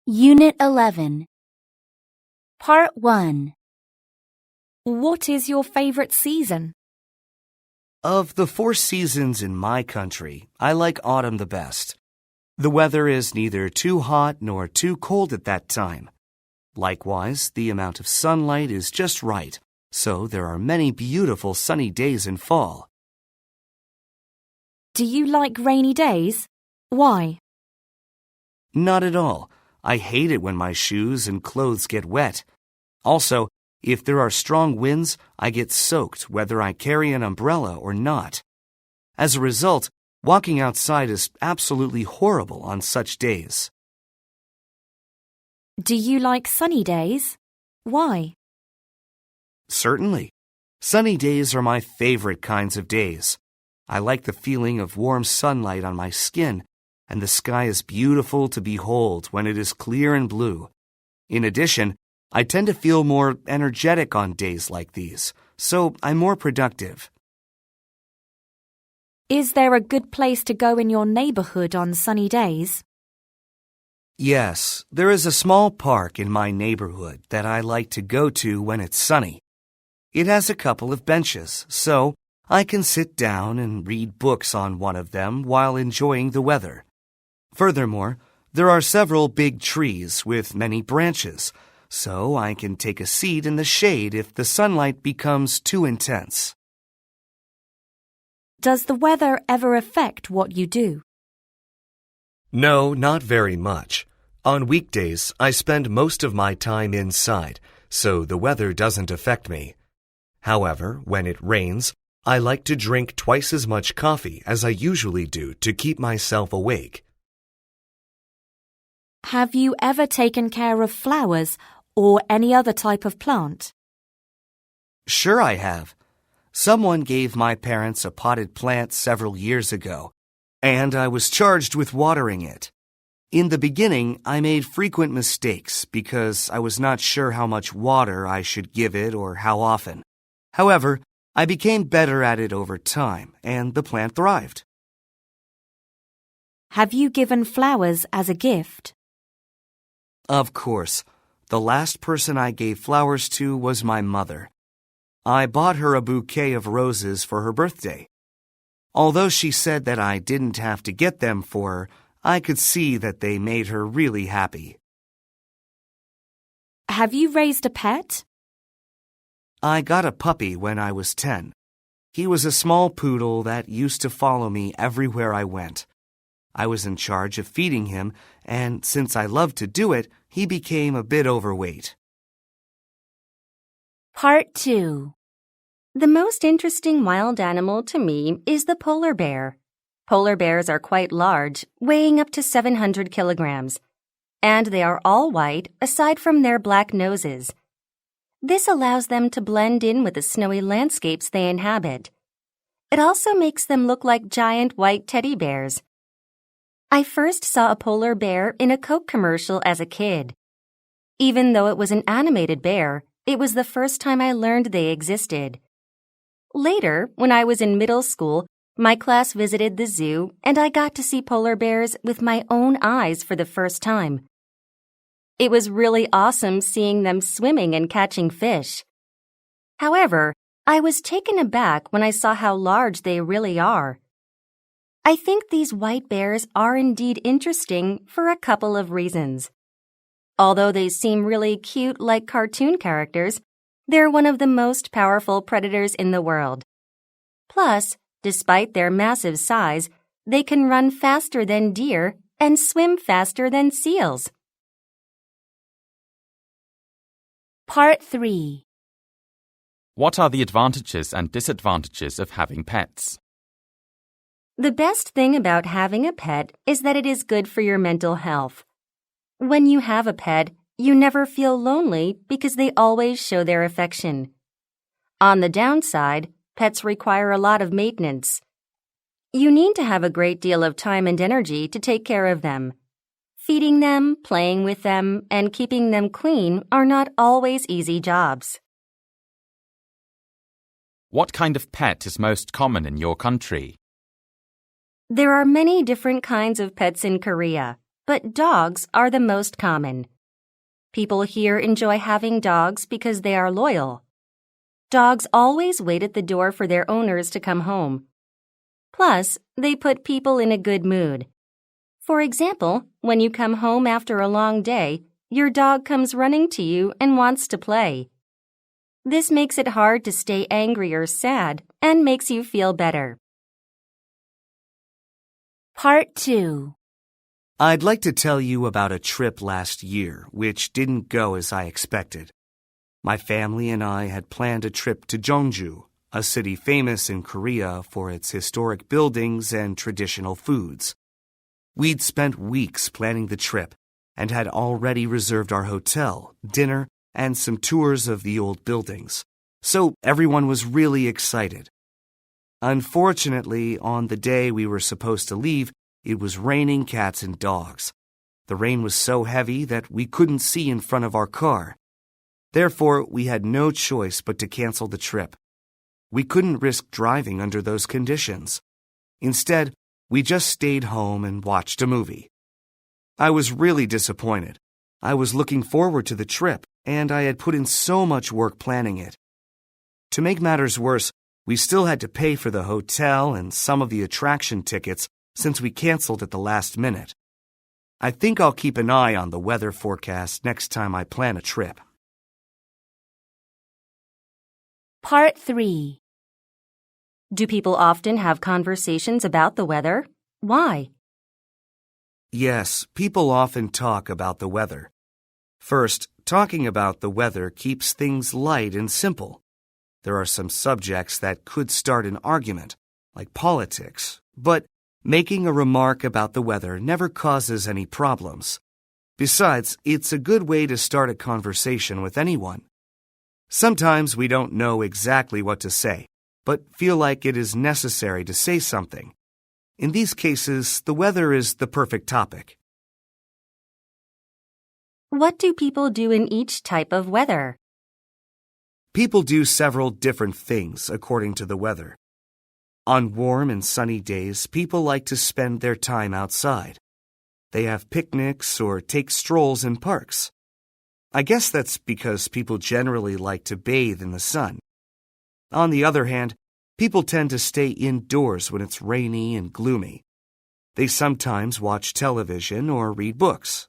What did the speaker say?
Unit 11. Part 1. What is your favorite season? Of the 4 seasons in my country, I like autumn the best. The weather is neither too hot nor too cold at that time. Likewise, the amount of sunlight is just right, so there are many beautiful sunny days in fall. Do you like rainy days? Why? Not at all. I hate it when my shoes and clothes get wet. Also, if there are strong winds, I get soaked whether I carry an umbrella or not. As a result, walking outside is absolutely horrible on such days. Do you like sunny days? Why? Certainly. Sunny days are my favorite kinds of days. I like the feeling of warm sunlight on my skin, and the sky is beautiful to behold when it is clear and blue. In addition, I tend to feel more energetic on days like these, so I'm more productive. Is there a good place to go in your neighborhood on sunny days? Yes, there is a small park in my neighborhood that I like to go to when it's sunny. It has a couple of benches, so I can sit down and read books on one of them while enjoying the weather. Furthermore, there are several big trees with many branches, so I can take a seat in the shade if the sunlight becomes too intense. Does the weather ever affect what you do? No, not very much. On weekdays, I spend most of my time inside, so the weather doesn't affect me. However, when it rains, I like to drink twice as much coffee as I usually do to keep myself awake. Have you ever taken care of flowers or any other type of plant? Sure I have. Someone gave my parents a potted plant several years ago, and I was charged with watering it. In the beginning, I made frequent mistakes because I was not sure how much water I should give it or how often. However, I became better at it over time, and the plant thrived. Have you given flowers as a gift? Of course. The last person I gave flowers to was my mother. I bought her a bouquet of roses for her birthday. Although she said that I didn't have to get them for her, I could see that they made her really happy. Have you raised a pet? I got a puppy when I was 10. He was a small poodle that used to follow me everywhere I went. I was in charge of feeding him, and since I loved to do it, he became a bit overweight. Part 2. The most interesting wild animal to me is the polar bear. Polar bears are quite large, weighing up to 700 kilograms, and they are all white aside from their black noses. This allows them to blend in with the snowy landscapes they inhabit. It also makes them look like giant white teddy bears. I first saw a polar bear in a Coke commercial as a kid. Even though it was an animated bear, it was the first time I learned they existed. Later, when I was in middle school, my class visited the zoo and I got to see polar bears with my own eyes for the first time. It was really awesome seeing them swimming and catching fish. However, I was taken aback when I saw how large they really are. I think these white bears are indeed interesting for a couple of reasons. Although they seem really cute like cartoon characters, they're one of the most powerful predators in the world. Plus, despite their massive size, they can run faster than deer and swim faster than seals. Part 3. What are the advantages and disadvantages of having pets? The best thing about having a pet is that it is good for your mental health. When you have a pet, you never feel lonely because they always show their affection. On the downside, pets require a lot of maintenance. You need to have a great deal of time and energy to take care of them. Feeding them, playing with them, and keeping them clean are not always easy jobs. What kind of pet is most common in your country? There are many different kinds of pets in Korea. but dogs are the most common. People here enjoy having dogs because they are loyal. Dogs always wait at the door for their owners to come home. Plus, they put people in a good mood. For example, when you come home after a long day, your dog comes running to you and wants to play. This makes it hard to stay angry or sad and makes you feel better. Part 2. I'd like to tell you about a trip last year which didn't go as I expected. My family and I had planned a trip to Jeonju, a city famous in Korea for its historic buildings and traditional foods. We'd spent weeks planning the trip and had already reserved our hotel, dinner, and some tours of the old buildings, so everyone was really excited. Unfortunately, on the day we were supposed to leave, it was raining cats and dogs. The rain was so heavy that we couldn't see in front of our car. Therefore, we had no choice but to cancel the trip. We couldn't risk driving under those conditions. Instead, we just stayed home and watched a movie. I was really disappointed. I was looking forward to the trip, and I had put in so much work planning it. To make matters worse, we still had to pay for the hotel and some of the attraction tickets since we canceled at the last minute. I think I'll keep an eye on the weather forecast next time I plan a trip. Part 3. Do people often have conversations about the weather? Why? Yes, people often talk about the weather. First, talking about the weather keeps things light and simple. There are some subjects that could start an argument, like politics, but making a remark about the weather never causes any problems. Besides, it's a good way to start a conversation with anyone. Sometimes we don't know exactly what to say, but feel like it is necessary to say something. In these cases, the weather is the perfect topic. What do people do in each type of weather? People do several different things according to the weather. On warm and sunny days, people like to spend their time outside. They have picnics or take strolls in parks. I guess that's because people generally like to bathe in the sun. On the other hand, people tend to stay indoors when it's rainy and gloomy. They sometimes watch television or read books.